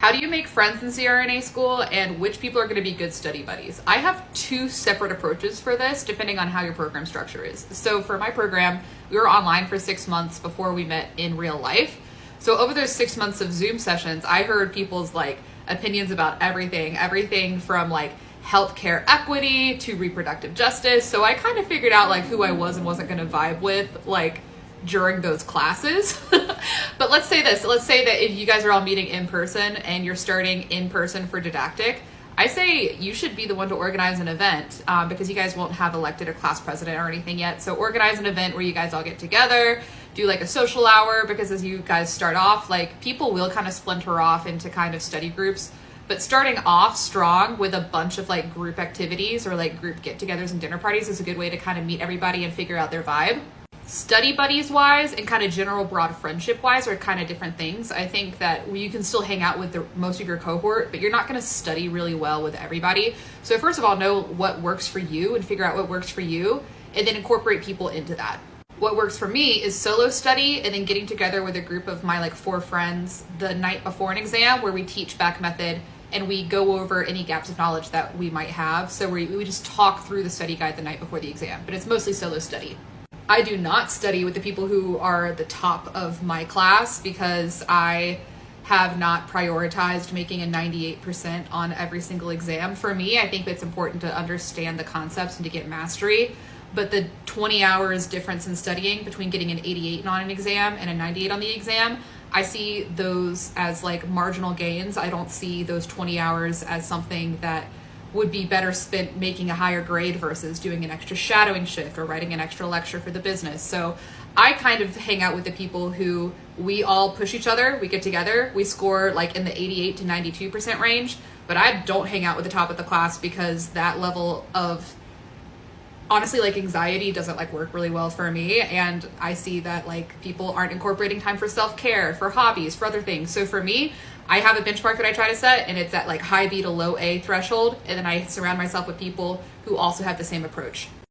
How do you make friends in CRNA school, and which people are going to be good study buddies? I have two separate approaches for this depending on how your program structure is. So for my program, we were online for 6 months before we met in real life. So over those 6 months of Zoom sessions, I heard people's opinions about everything from healthcare equity to reproductive justice. So I kind of figured out who I was and wasn't going to vibe with during those classes. But let's say that if you guys are all meeting in person and you're starting in person for didactic, I say you should be the one to organize an event because you guys won't have elected a class president or anything yet. So organize an event where you guys all get together, do a social hour, because as you guys start off, people will kind of splinter off into kind of study groups. But starting off strong with a bunch of group activities or group get-togethers and dinner parties is a good way to kind of meet everybody and figure out their vibe. Study buddies wise and kind of general broad friendship wise are kind of different things. I think that you can still hang out with most of your cohort, but you're not going to study really well with everybody. So first of all, know what works for you and figure out what works for you, and then incorporate people into that. What works for me is solo study and then getting together with a group of my 4 friends the night before an exam where we teach back method and we go over any gaps of knowledge that we might have. So we just talk through the study guide the night before the exam, but it's mostly solo study. I do not study with the people who are at the top of my class because I have not prioritized making a 98% on every single exam. For me, I think it's important to understand the concepts and to get mastery, but the 20 hours difference in studying between getting an 88 on an exam and a 98 on the exam, I see those as marginal gains. I don't see those 20 hours as something that would be better spent making a higher grade versus doing an extra shadowing shift or writing an extra lecture for the business. So I kind of hang out with the people who we all push each other, we get together, we score in the 88 to 92% range, but I don't hang out with the top of the class because that level of honestly anxiety doesn't work really well for me, and I see that people aren't incorporating time for self-care, for hobbies, for other things. So for me, I have a benchmark that I try to set, and it's at high B to low A threshold, and then I surround myself with people who also have the same approach.